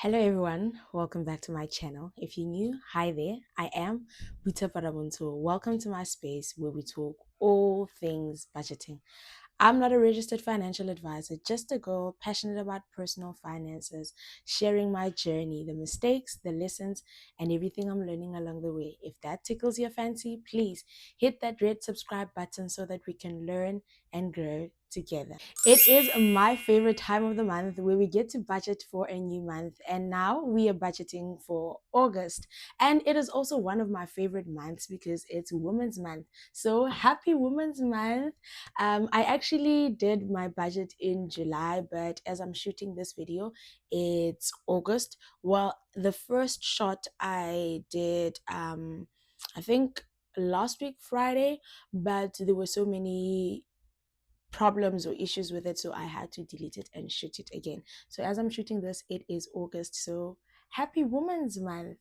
Hello everyone, welcome back to my channel. If you're new, hi there. I am Buta Parabuntu. Welcome to my space where we talk all things budgeting. I'm not a registered financial advisor, just a girl passionate about personal finances, sharing my journey, the mistakes, the lessons, and everything I'm learning along the way. If that tickles your fancy, please hit that red subscribe button so that we can learn and grow together. It is my favorite time of the month where we get to budget for a new month, and now we are budgeting for August. And it is also one of my favorite months because it's Women's Month. So happy Women's Month. I actually did my budget in July, but as I'm shooting this video, it's August. Well, the first shot I did, I think last week Friday, but there were so many problems or issues with it, so I had to delete it and shoot it again. So as I'm shooting this, it is August. So happy Women's Month.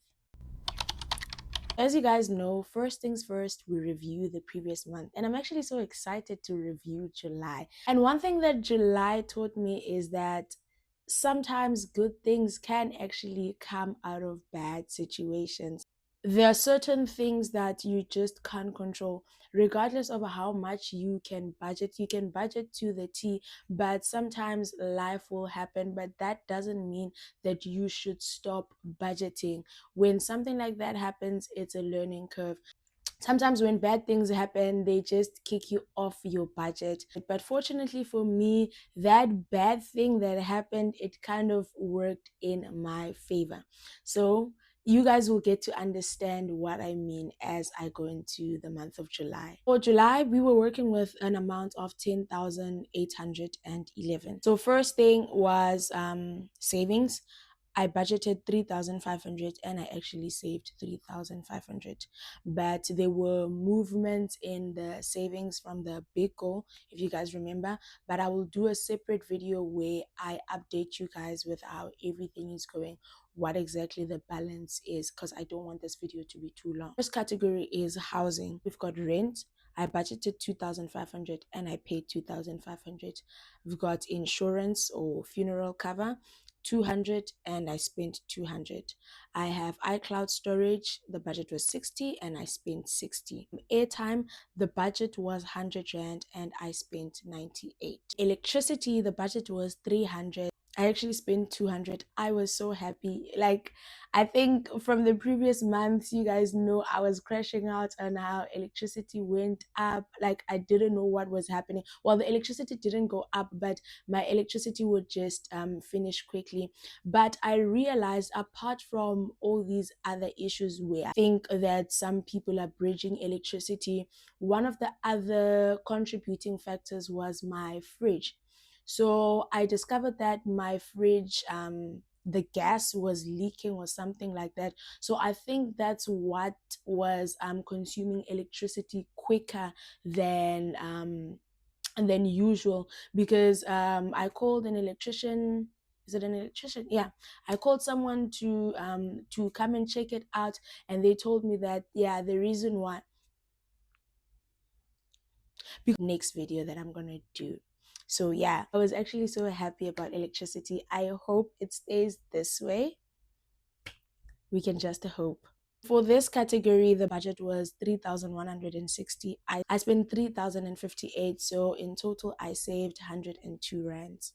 As you guys know, first things first, we review the previous month, and I'm actually so excited to review July. And one thing that July taught me is that sometimes good things can actually come out of bad situations. There are certain things that you just can't control, regardless of how much you can budget. You can budget to the T, but sometimes life will happen. But that doesn't mean that you should stop budgeting. When something like that happens, it's a learning curve. Sometimes when bad things happen, they just kick you off your budget. But fortunately for me, that bad thing that happened, it kind of worked in my favor. So you guys will get to understand what I mean as I go into the month of July. For July, we were working with an amount of 10,811. So first thing was savings. I budgeted 3,500 and I actually saved 3,500. But there were movements in the savings from the big goal, if you guys remember. But I will do a separate video where I update you guys with how everything is going, what exactly the balance is, because I don't want this video to be too long. First category is housing. We've got rent. I budgeted 2,500 and I paid 2,500. We've got insurance or funeral cover. 200 and I spent 200. I have iCloud storage, the budget was 60 and I spent 60. Airtime, the budget was 100 rand and I spent 98. Electricity, the budget was 300. I actually spent 200. I was so happy. Like, I think from the previous months, you guys know I was crashing out on how electricity went up. Like, I didn't know what was happening. Well, the electricity didn't go up, but my electricity would just finish quickly. But I realized, apart from all these other issues where I think that some people are bridging electricity, one of the other contributing factors was my fridge. So I discovered that my fridge, the gas was leaking or something like that. So I think that's what was consuming electricity quicker than usual, because I called an electrician. Is it an electrician? Yeah, I called someone to come and check it out, and they told me that yeah, the reason why, next video that I'm gonna do. So yeah, I was actually so happy about electricity. I hope it stays this way. We can just hope. For this category, the budget was 3,160. I spent 3,058, so in total I saved 102 rands.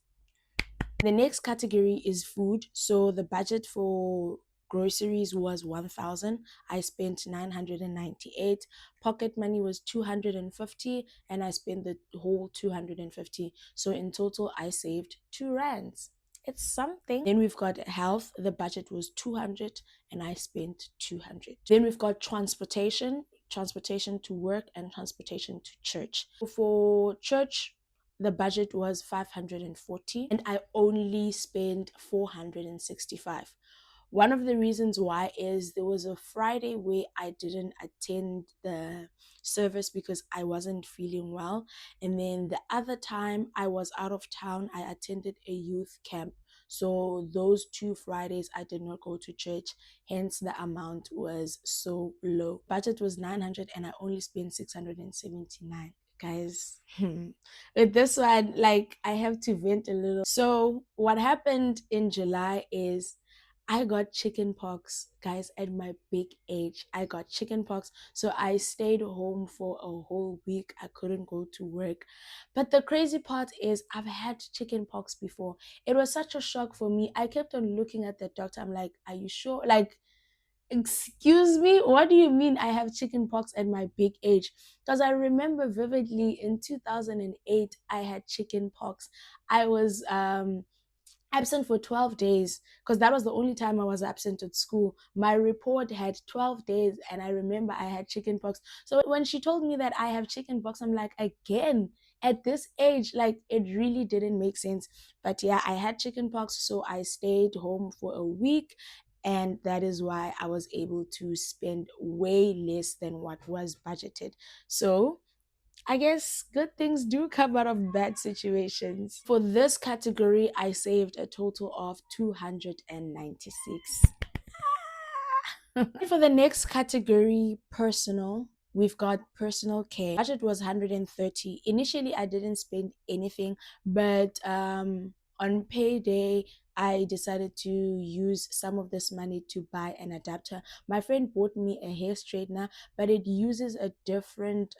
The next category is food. So the budget for groceries was 1,000. I spent 998. Pocket money was 250 and I spent the whole 250. So in total I saved 2 rands. It's something. Then we've got health. The budget was 200 and I spent 200. Then we've got transportation to work and transportation to church. For church, the budget was 540 and I only spent 465. One of the reasons why is there was a Friday where I didn't attend the service because I wasn't feeling well. And then the other time I was out of town, I attended a youth camp. So those 2 Fridays I did not go to church, hence the amount was so low. Budget was 900 and I only spent 679. Guys, with this one, like, I have to vent a little. So what happened in July is I got chicken pox, guys, at my big age. I got chicken pox. So I stayed home for a whole week. I couldn't go to work. But the crazy part is, I've had chicken pox before. It was such a shock for me. I kept on looking at the doctor. I'm like, are you sure? Like, excuse me, what do you mean I have chicken pox at my big age? Because I remember vividly in 2008, I had chicken pox. I was absent for 12 days because that was the only time I was absent at school. My report had 12 days, and I remember I had chicken pox. So when she told me that I have chicken pox, I'm like, again, at this age, like, it really didn't make sense. But yeah, I had chicken pox, so I stayed home for a week. And that is why I was able to spend way less than what was budgeted. So I guess good things do come out of bad situations. For this category, I saved a total of 296. For the next category, personal, we've got personal care. Budget was 130. Initially, I didn't spend anything, but on payday, I decided to use some of this money to buy an adapter. My friend bought me a hair straightener, but it uses a different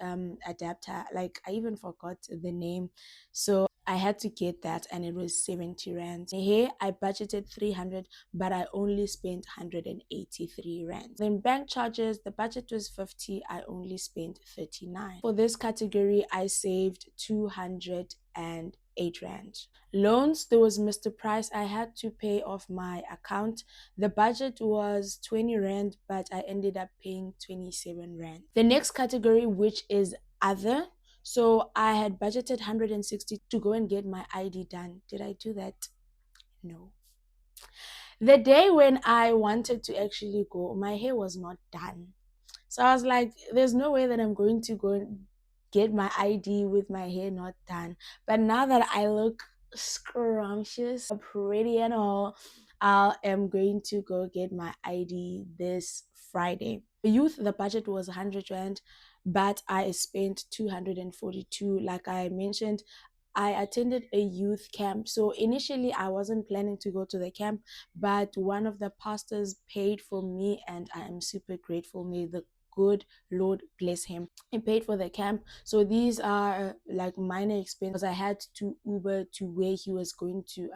adapter. Like, I even forgot the name. So I had to get that, and it was 70 rand. Here I budgeted 300, but I only spent 183 rand. Then bank charges, the budget was 50, I only spent 39. For this category, I saved 208 rand. Loans, there was Mr. Price. I had to pay off my account. The budget was 20 rand, but I ended up paying 27 rand. The next category, which is other, so I had budgeted 160 to go and get my ID done. Did I do that? No. The day when I wanted to actually go, my hair was not done. So I was like, there's no way that I'm going to go and get my ID with my hair not done. But now that I look scrumptious, pretty and all, I am going to go get my ID this Friday. The youth, the budget was 100 rand, but I spent 242. Like I mentioned, I attended a youth camp. So initially, I wasn't planning to go to the camp, but one of the pastors paid for me, and I am super grateful. May the good Lord bless him. He paid for the camp. So these are like minor expenses. I had to Uber to where he was going to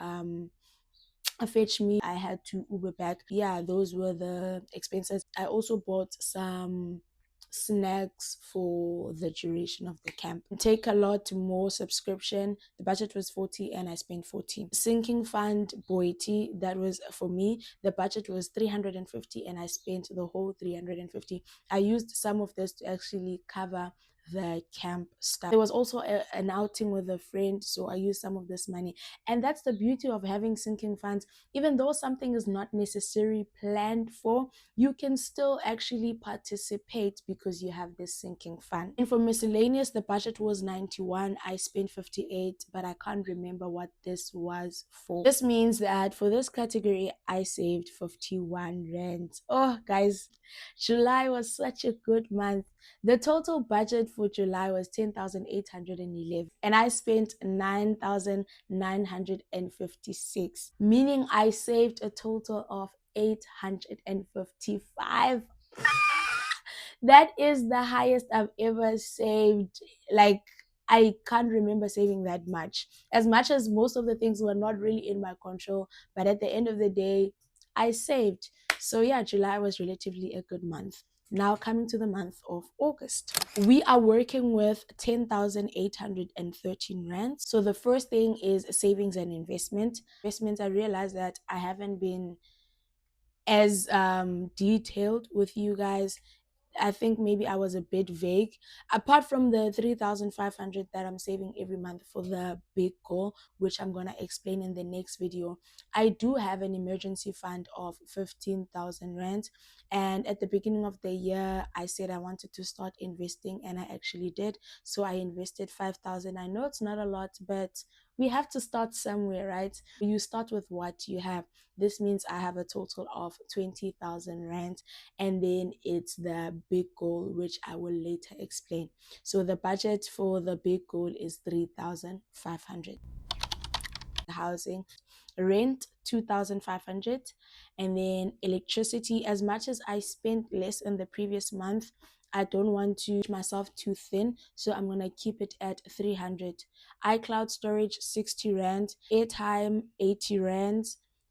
fetch me. I had to Uber back. Yeah, those were the expenses. I also bought some snacks for the duration of the camp. Take a lot more subscription. The budget was 40 and I spent 40. Sinking fund Boiti, that was for me. The budget was 350 and I spent the whole 350. I used some of this to actually cover the camp stuff. There was also an outing with a friend, so I used some of this money. And that's the beauty of having sinking funds. Even though something is not necessarily planned for, you can still actually participate because you have this sinking fund. And for miscellaneous, the budget was 91. I spent 58, but I can't remember what this was for. This means that for this category, I saved 51 rand. Oh, guys, July was such a good month. The total budget for July was 10,811, and I spent 9,956, meaning I saved a total of 855. That is the highest I've ever saved. Like, I can't remember saving that much as most of the things were not really in my control. But at the end of the day, I saved. So yeah, July was relatively a good month. Now coming to the month of August, we are working with 10,813 rand. So the first thing is savings and investment. Investments, I realized that I haven't been as detailed with you guys. I think maybe I was a bit vague. Apart from the 3,500 that I'm saving every month for the big goal, which I'm going to explain in the next video, I do have an emergency fund of 15,000 rand. And at the beginning of the year, I said I wanted to start investing, and I actually did. So I invested 5,000. I know it's not a lot, but we have to start somewhere, right? You start with what you have. This means I have a total of 20,000 rand, and then it's the big goal, which I will later explain. So the budget for the big goal is 3,500. Housing, rent 2,500, and then electricity. As much as I spent less in the previous month, I don't want to make myself too thin, so I'm gonna keep it at 300. iCloud storage 60 rand, airtime 80 rand,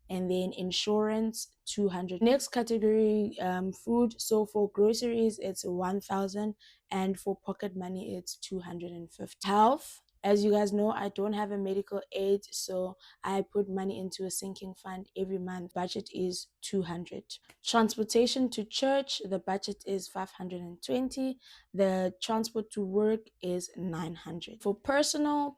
and then insurance 200. Next category, food. So for groceries it's 1,000, and for pocket money it's 250. Health, as you guys know, I don't have a medical aid, so I put money into a sinking fund every month. Budget is 200. Transportation to church, the budget is 520. The transport to work is 900. For personal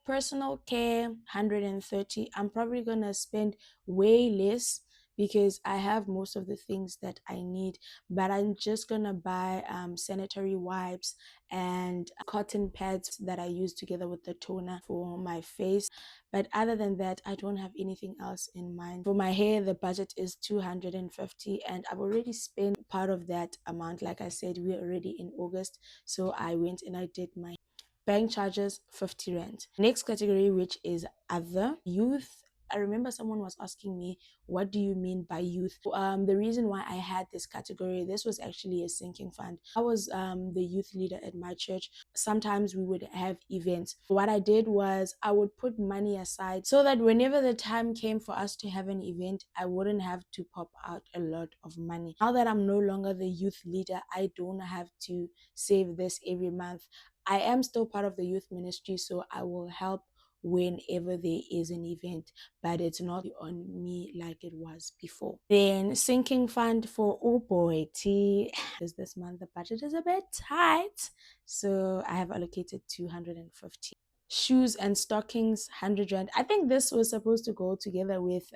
care, 130. I'm probably gonna spend way less because I have most of the things that I need, but I'm just gonna buy sanitary wipes and cotton pads that I use together with the toner for my face. But other than that, I don't have anything else in mind. For my hair, the budget is 250, and I've already spent part of that amount. Like I said, we're already in August, so I went and I did my bank charges 50 rand. Next category, which is other youth. I remember someone was asking me, what do you mean by youth? The reason why I had this category, this was actually a sinking fund. I was the youth leader at my church. Sometimes we would have events. What I did was I would put money aside so that whenever the time came for us to have an event, I wouldn't have to pop out a lot of money. Now that I'm no longer the youth leader, I don't have to save this every month. I am still part of the youth ministry, so I will help whenever there is an event, but it's not on me like it was before. Then sinking fund for oh boy tea. This month the budget is a bit tight, so I have allocated 250. Shoes and stockings 100 rand. I think this was supposed to go together with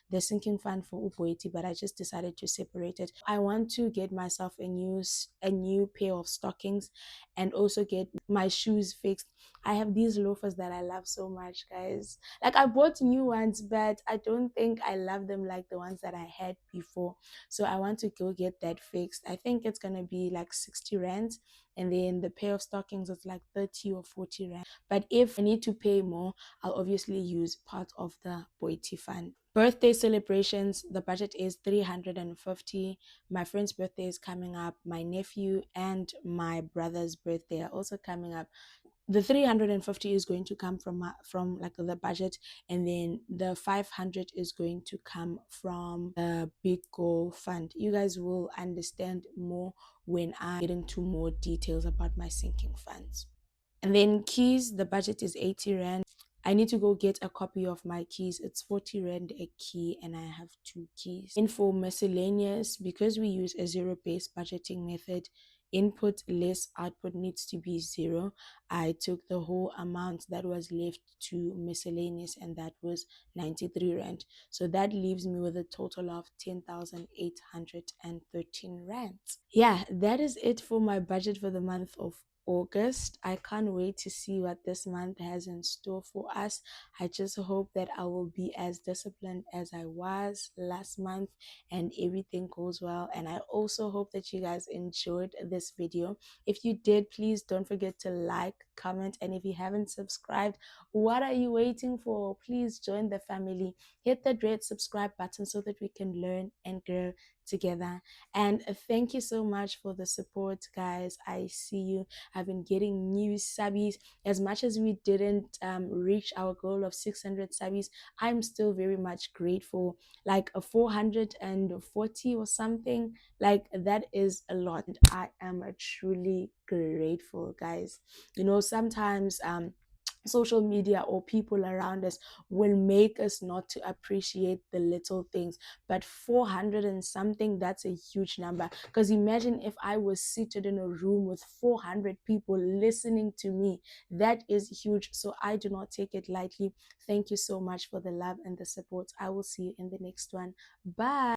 the sinking fund for Uboiti, but I just decided to separate it. I want to get myself a new pair of stockings and also get my shoes fixed. I have these loafers that I love so much, guys. Like, I bought new ones, but I don't think I love them like the ones that I had before. So I want to go get that fixed. I think it's gonna be like 60 rand, and then the pair of stockings is like 30 or 40 rand. But if I need to pay more, I'll obviously use part of the Boiti fund. Birthday celebrations, the budget is 350. My friend's birthday is coming up. My nephew and my brother's birthday are also coming up. The 350 is going to come from like the budget, and then the 500 is going to come from the big goal fund. You guys will understand more when I get into more details about my sinking funds. And then keys, the budget is 80 rand. I need to go get a copy of my keys. It's 40 rand a key, and I have 2 keys. And for miscellaneous, because we use a zero-based budgeting method, input less output needs to be 0. I took the whole amount that was left to miscellaneous, and that was 93 rand. So that leaves me with a total of 10,813 rand. Yeah, that is it for my budget for the month of August. I can't wait to see what this month has in store for us. I just hope that I will be as disciplined as I was last month and everything goes well. And I also hope that you guys enjoyed this video. If you did, please don't forget to like, comment, and if you haven't subscribed, what are you waiting for? Please join the family. Hit the red subscribe button so that we can learn and grow together. And thank you so much for the support, guys. I see you. I've been getting new subbies. As much as we didn't reach our goal of 600 subbies, I'm still very much grateful. Like a 440 or something, like that is a lot. I am truly grateful, guys. You know, sometimes social media or people around us will make us not to appreciate the little things, but 400 and something, that's a huge number. Because imagine if I was seated in a room with 400 people listening to me. That is huge, so I do not take it lightly. Thank you so much for the love and the support. I will see you in the next one. Bye.